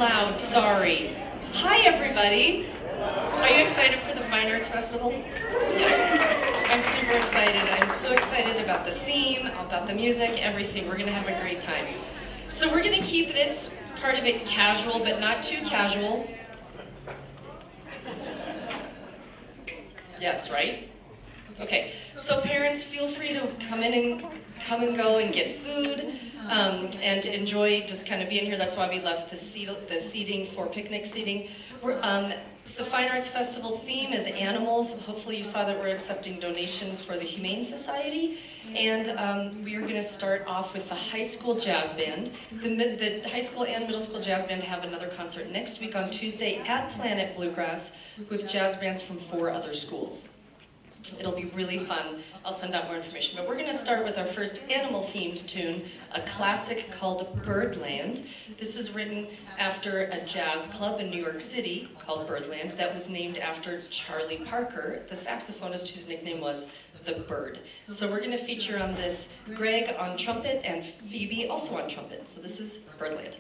loud, sorry. Hi everybody. Are you excited for the Fine Arts Festival? Yes. I'm super excited. I'm so excited about the theme, about the music, everything. We're going to have a great time. So we're going to keep this part of it casual, but not too casual. Yes, right? Okay, so parents, feel free to come and go and get food and enjoy just kind of being here. That's why we left the seating for picnic seating. The Fine Arts Festival theme is animals. Hopefully you saw that we're accepting donations for the Humane Society. And we are going to start off with the high school jazz band. The high school and middle school jazz band have another concert next week on Tuesday at Planet Bluegrass with jazz bands from 4 other schools. It'll be really fun. I'll send out more information. But we're going to start with our first animal-themed tune, a classic called Birdland. This is written after a jazz club in New York City called Birdland that was named after Charlie Parker, the saxophonist whose nickname was the Bird. So we're going to feature on this Greg on trumpet and Phoebe also on trumpet. So this is Birdland.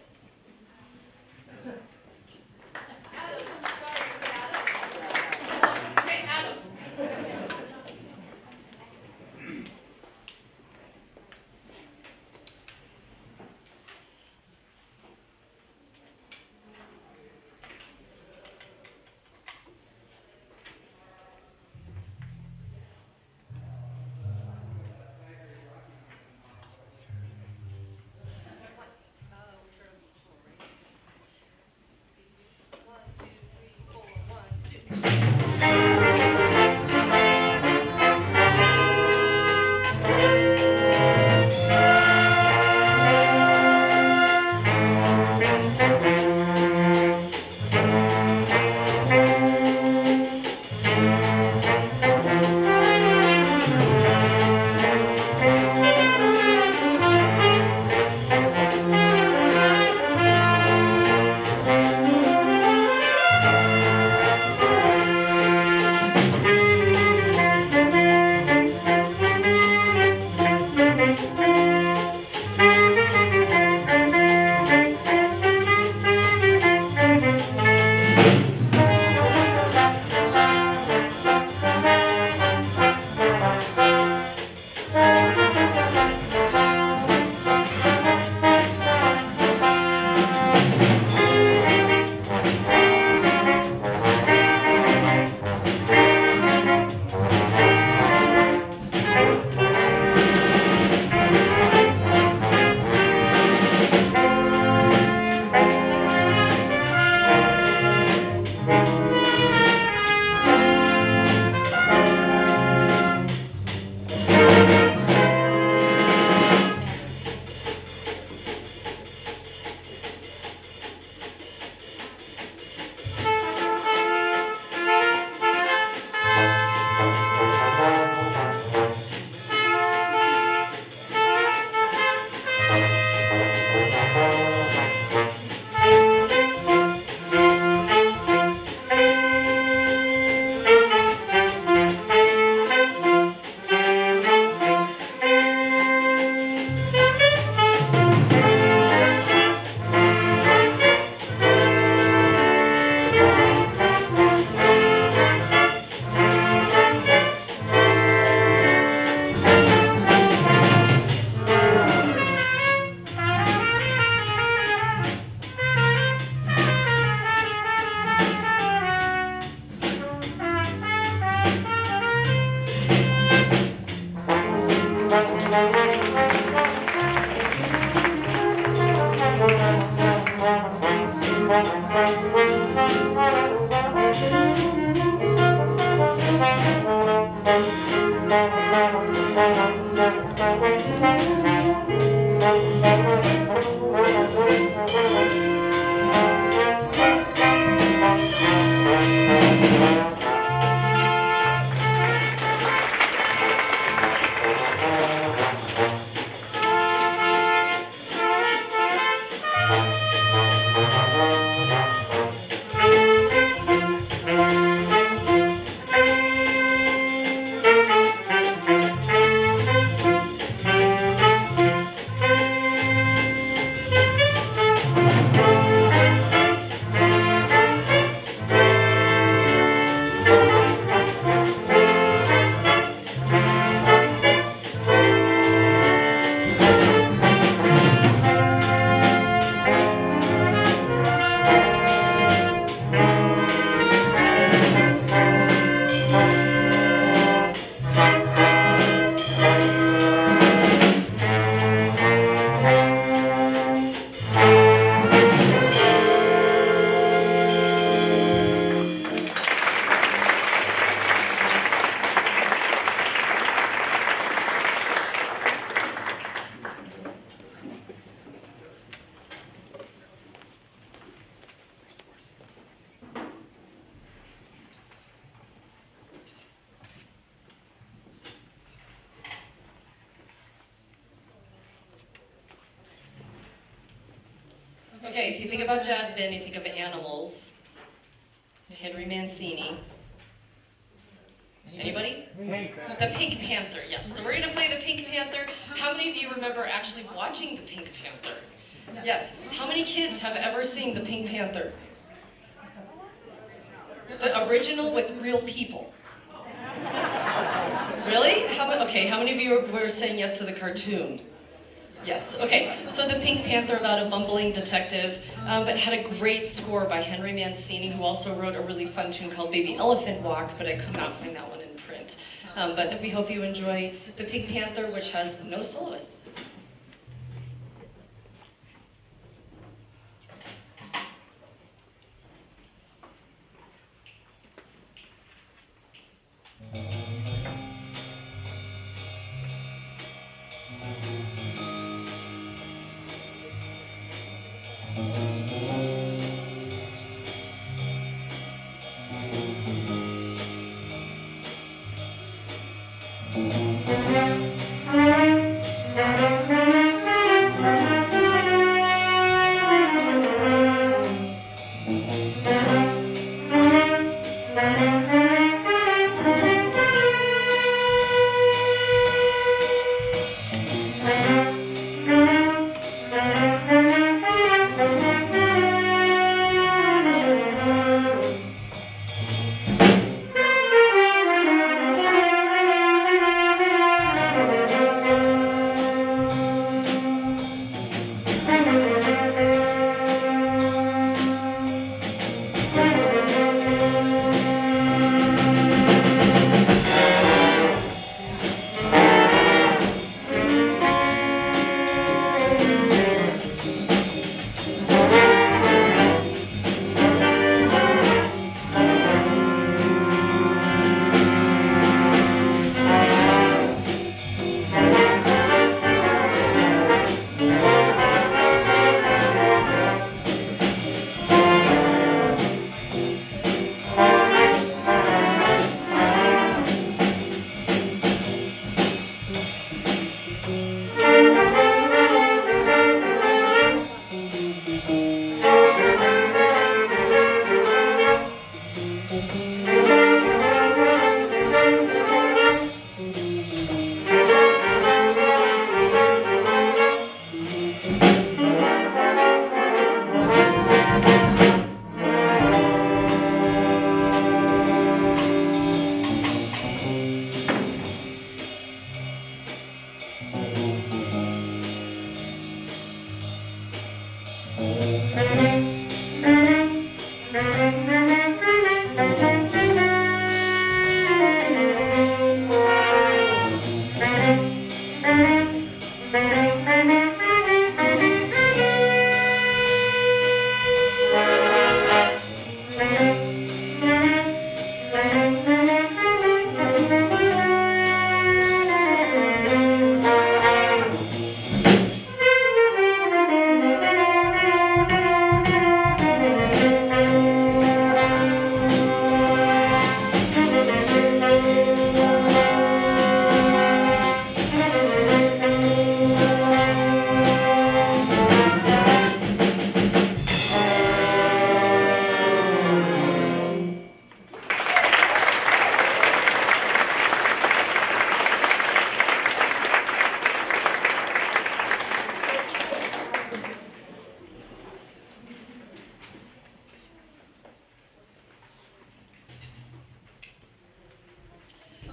Okay, if you think about jazz band, you think of animals. Henry Mancini. Anybody? The Pink Panther, yes. So we're going to play the Pink Panther. How many of you remember actually watching the Pink Panther? Yes. How many kids have ever seen the Pink Panther? The original with real people. Really? Okay, how many of you were saying yes to the cartoon? Yes, okay. So the Pink Panther, about a bumbling detective, but had a great score by Henry Mancini, who also wrote a really fun tune called Baby Elephant Walk, but I could not find that one in print. But we hope you enjoy the Pink Panther, which has no soloists.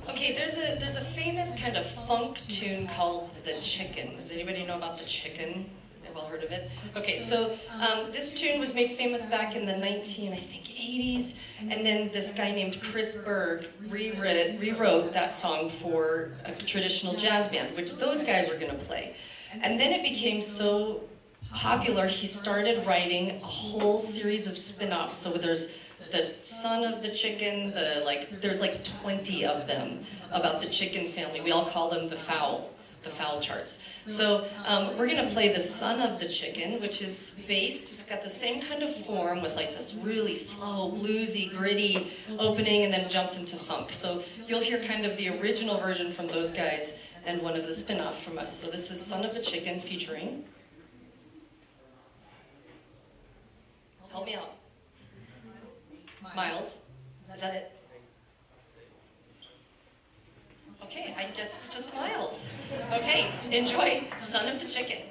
Okay, there's a famous kind of funk tune called The Chicken. Does anybody know about The Chicken? I've all heard of it. Okay, so this tune was made famous back in the 80s, and then this guy named Chris Berg rewrote that song for a traditional jazz band, which those guys are going to play. And then it became so popular, he started writing a whole series of spin-offs. So there's the son of the chicken, there's like 20 of them about the chicken family. We all call them the fowl charts. So we're gonna play the son of the chicken, which is based, it's got the same kind of form with like this really slow, bluesy, gritty opening and then jumps into funk. So you'll hear kind of the original version from those guys and one of the spin-off from us. So this is Son of the Chicken featuring Help me out. Miles. Is that it? Okay, I guess it's just Miles. Okay, enjoy Son of the Chicken.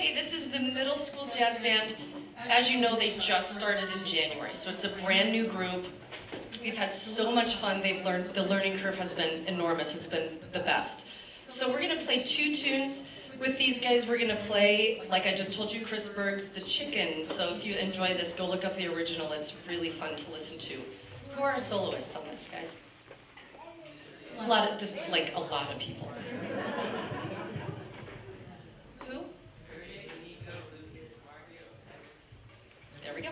Okay, this is the middle school jazz band. As you know, they just started in January, so it's a brand new group. We've had so much fun. The learning curve has been enormous. It's been the best. So we're gonna play 2 tunes with these guys. We're gonna play, like I just told you, Chris Berg's The Chicken. So if you enjoy this, go look up the original. It's really fun to listen to. Who are our soloists on this, guys? A lot of people. Who? There we go.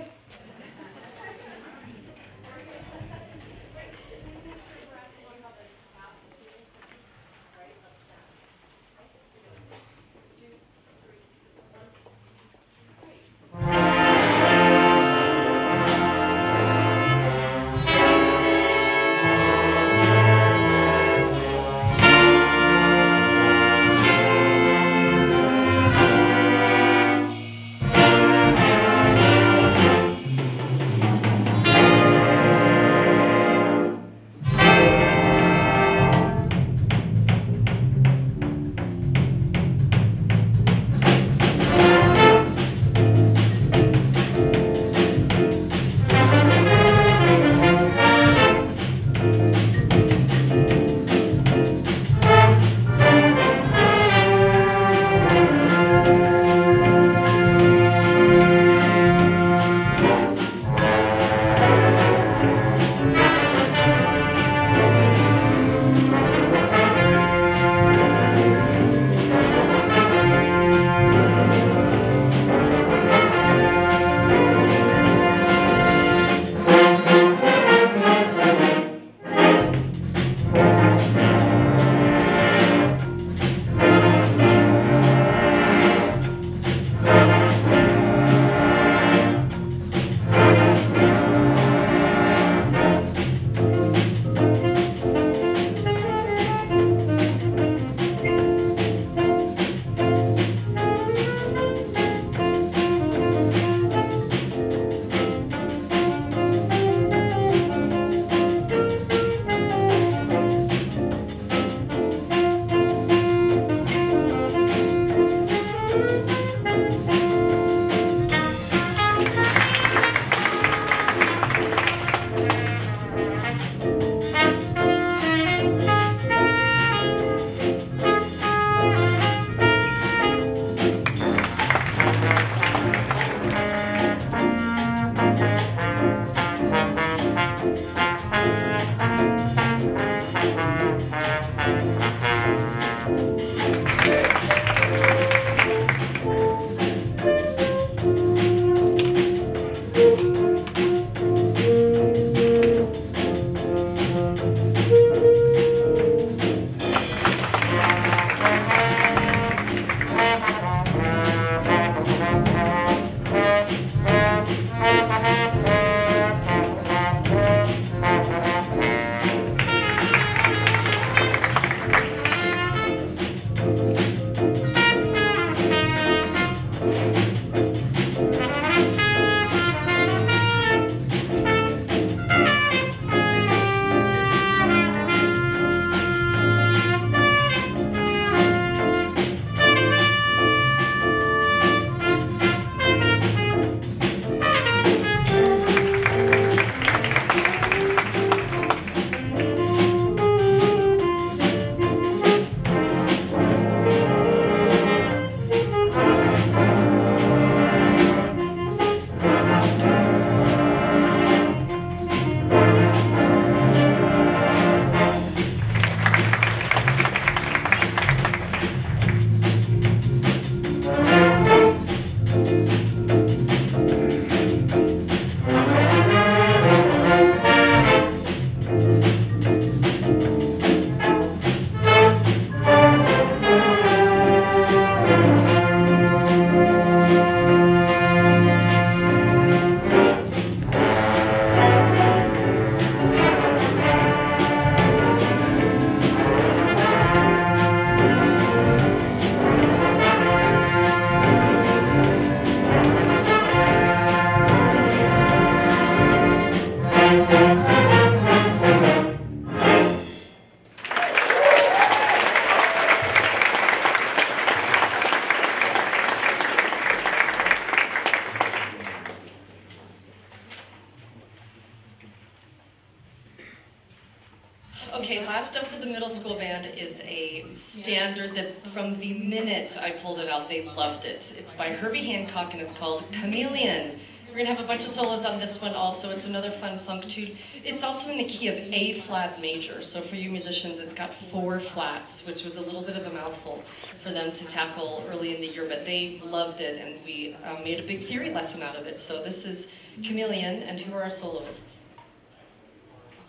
middle school band is a standard that from the minute I pulled it out, they loved it. It's by Herbie Hancock and it's called Chameleon. We're gonna have a bunch of solos on this one also. It's another fun funk tune. It's also in the key of A flat major. So for you musicians, it's got 4 flats, which was a little bit of a mouthful for them to tackle early in the year, but they loved it and we made a big theory lesson out of it. So this is Chameleon, and who are our soloists?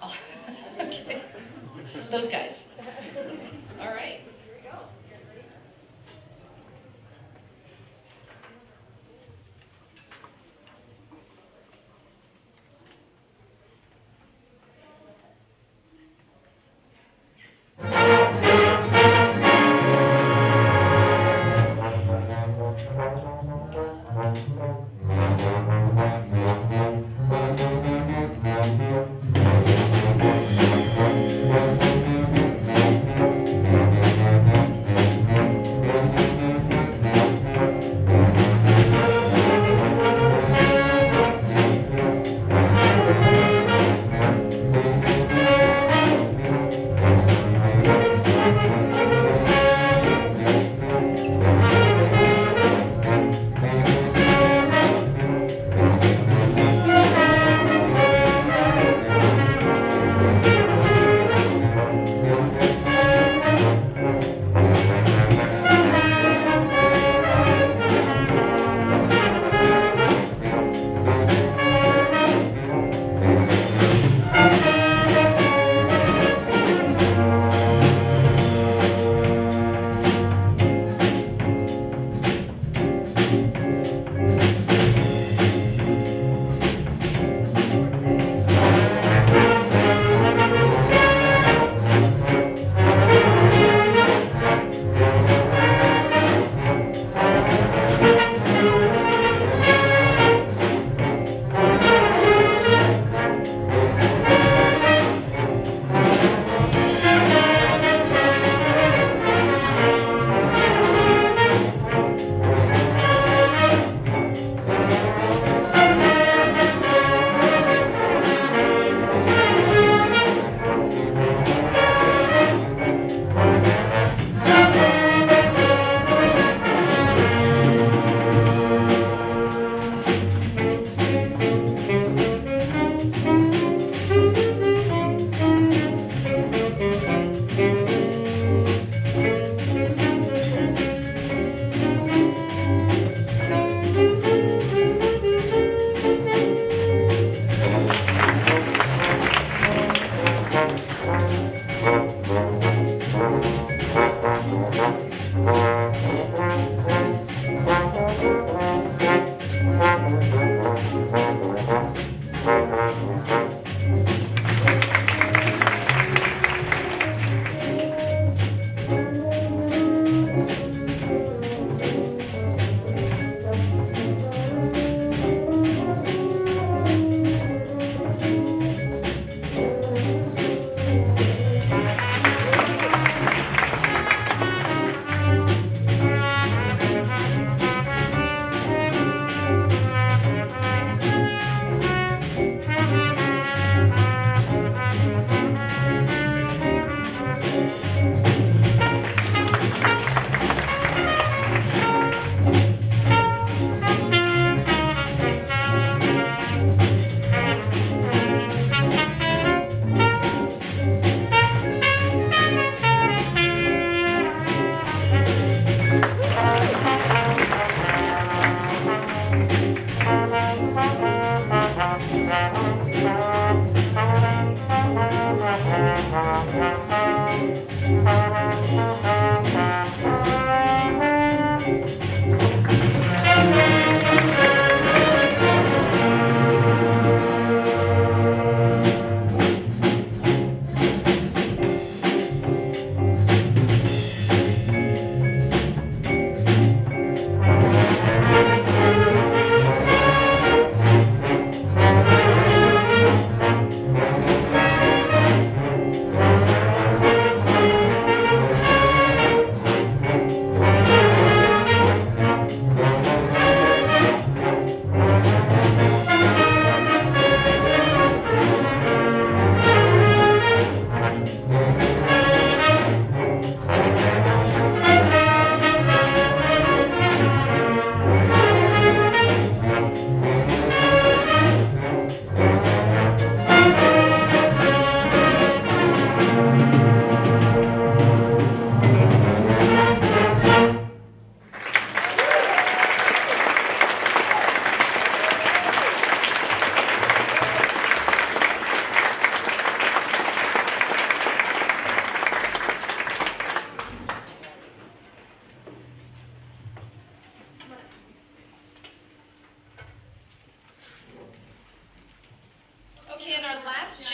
Oh, okay. Those guys. All right.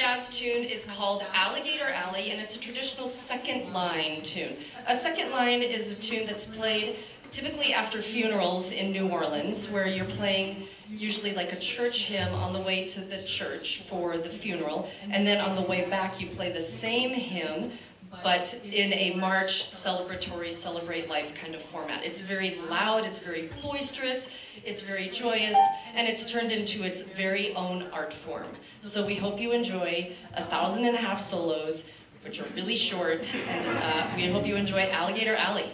jazz tune is called Alligator Alley, and it's a traditional second line tune. A second line is a tune that's played typically after funerals in New Orleans, where you're playing usually like a church hymn on the way to the church for the funeral, and then on the way back you play the same hymn, but in a march, celebratory, celebrate life kind of format. It's very loud, it's very boisterous, it's very joyous, and it's turned into its very own art form. So we hope you enjoy 1.5 solos, which are really short, and we hope you enjoy Alligator Alley.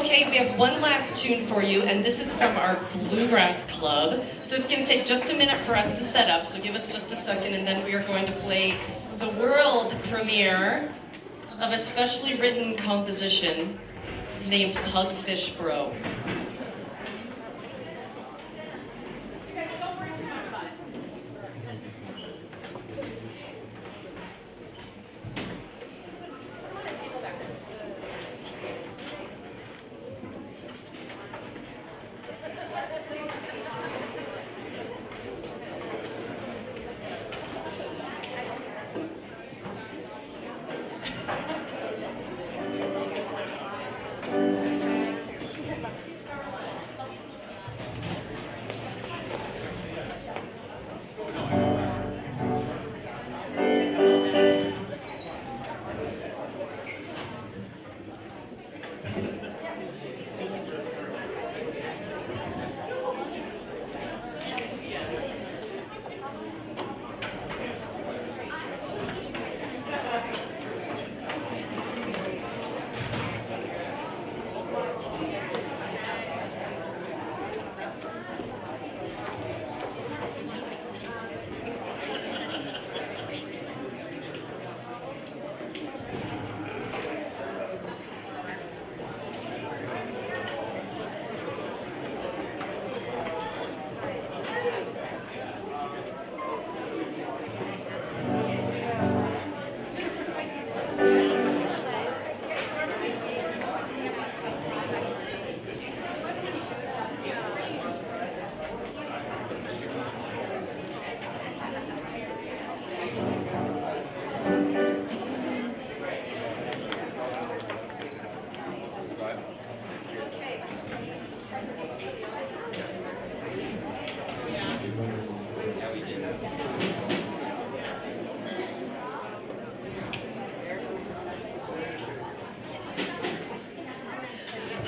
Okay, we have one last tune for you, and this is from our Bluegrass Club. So it's going to take just a minute for us to set up, so give us just a second, and then we are going to play the world premiere of a specially written composition named Pugfish Bro.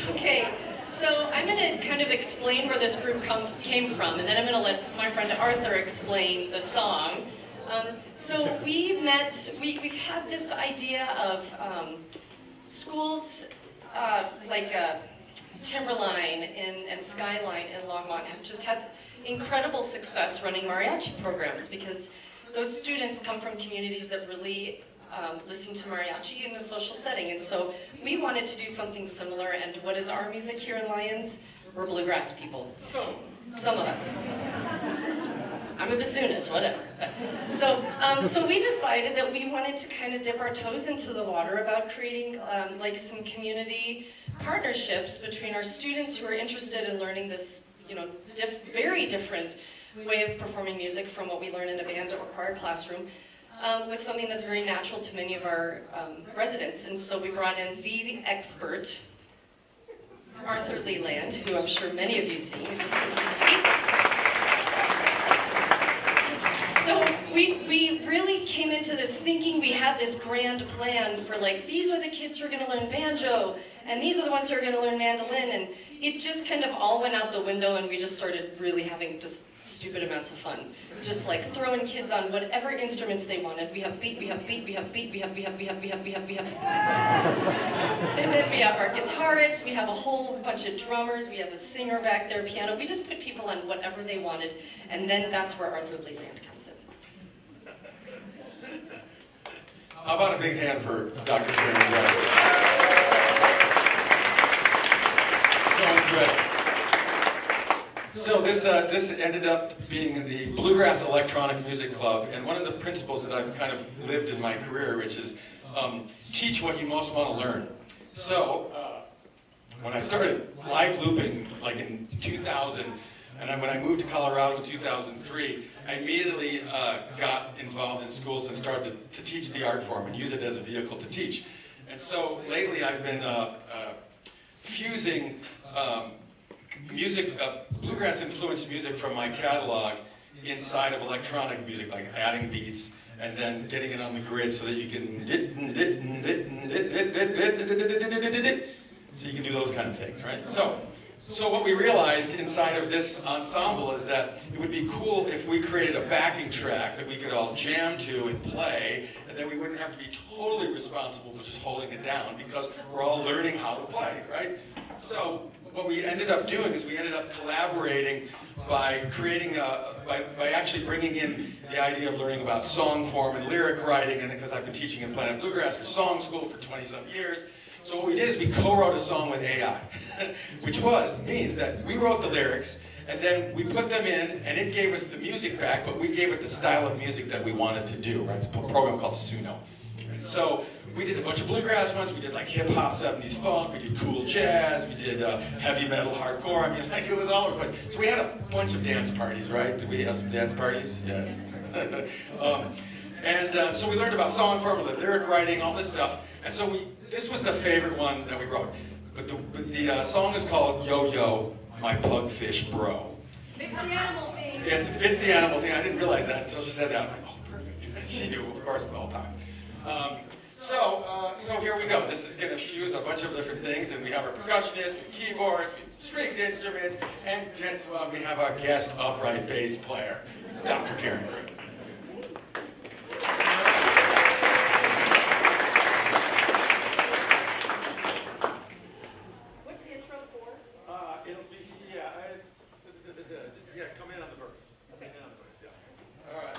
Okay, so I'm going to kind of explain where this group came from, and then I'm going to let my friend Arthur explain the song. So we've had this idea of schools like Timberline and Skyline and Longmont have just had incredible success running mariachi programs because those students come from communities that really listen to mariachi in a social setting. And so we wanted to do something similar, and what is our music here in Lyons? We're bluegrass people. Some of us. I'm a bassoonist, whatever. So we decided that we wanted to kind of dip our toes into the water about creating like some community partnerships between our students who are interested in learning this, very different way of performing music from what we learn in a band or choir classroom, with something that's very natural to many of our residents. And so we brought in the expert, Arthur Leland, who I'm sure many of you see. So we really came into this thinking we had this grand plan for like, these are the kids who are going to learn banjo, and these are the ones who are going to learn mandolin, and it just kind of all went out the window, and we just started really having just stupid amounts of fun. Just like throwing kids on whatever instruments they wanted. We have beat, we have beat, we have beat, we have. And then we have our guitarists, we have a whole bunch of drummers, we have a singer back there, piano. We just put people on whatever they wanted, and then that's where Arthur Leland comes in. How about a big hand for Dr. Karen? So good. So this ended up being the Bluegrass Electronic Music Club, and one of the principles that I've kind of lived in my career, which is teach what you most want to learn. So when I started live looping, like in 2000, and when I moved to Colorado in 2003, I immediately got involved in schools and started to teach the art form and use it as a vehicle to teach. And so lately I've been fusing music, bluegrass influenced music from my catalog inside of electronic music, like adding beats and then getting it on the grid so that you can do those kind of things, right? So what we realized inside of this ensemble is that it would be cool if we created a backing track that we could all jam to and play, and then we wouldn't have to be totally responsible for just holding it down because we're all learning how to play, right? So what we ended up doing is we ended up collaborating by creating by actually bringing in the idea of learning about song form and lyric writing, and because I've been teaching in Planet Bluegrass for song school for 20-some years. So what we did is we co-wrote a song with AI, which means that we wrote the lyrics, and then we put them in, and it gave us the music back, but we gave it the style of music that we wanted to do, right? It's a program called Suno. And so we did a bunch of bluegrass ones, we did like hip-hop, 70s funk, we did cool jazz, we did heavy metal, hardcore, I mean, like it was all over the place. So we had a bunch of dance parties, right? Did we have some dance parties? Yes. So we learned about song formula, lyric writing, all this stuff. And so this was the favorite one that we wrote. But the song is called Yo Yo, My Plugfish Bro. Fits the animal thing. Yes, it fits the animal thing. I didn't realize that until she said that. I'm like, oh, perfect. She knew, of course, the whole time. So here we go. This is going to fuse a bunch of different things, and we have our percussionists, we have keyboards, we have stringed instruments, and guess what? We have our guest upright bass player, Dr. Karen Green. Come in on the verse. Come in on the verse, yeah. All right.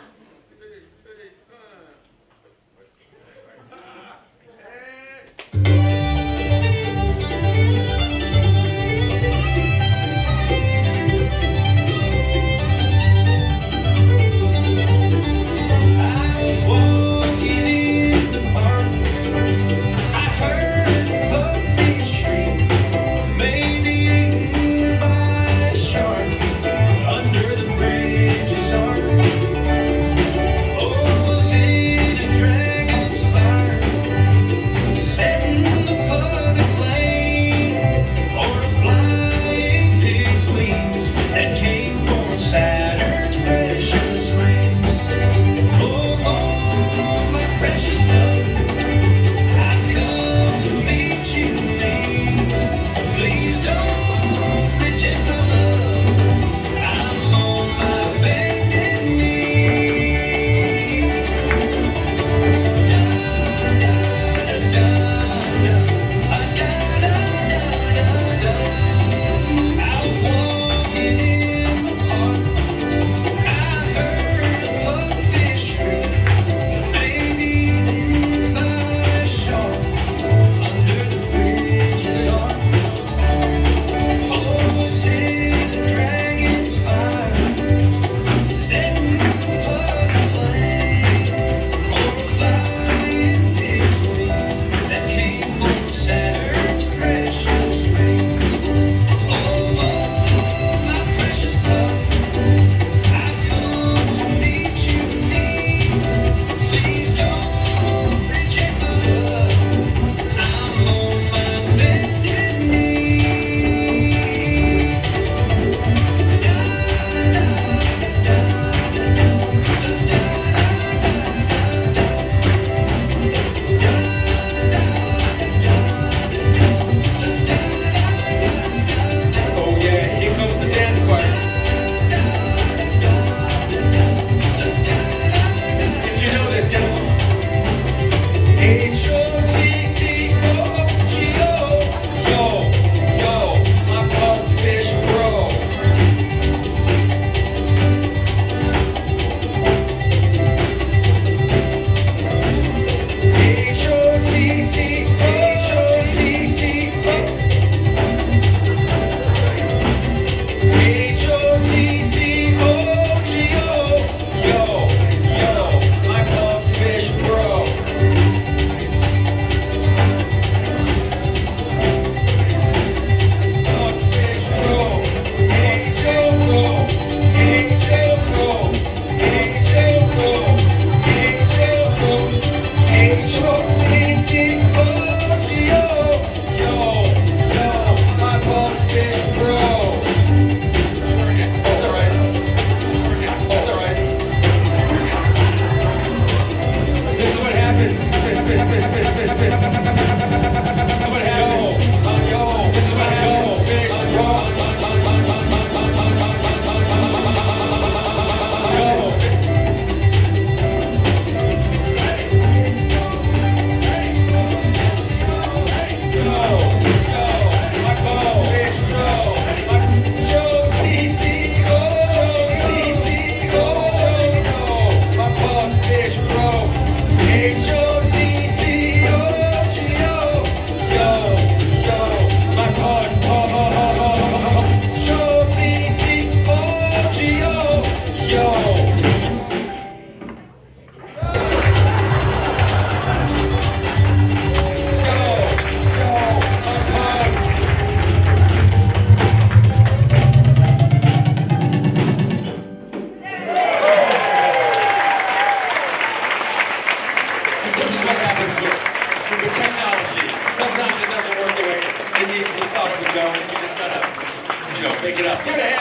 Pick it up. Give it a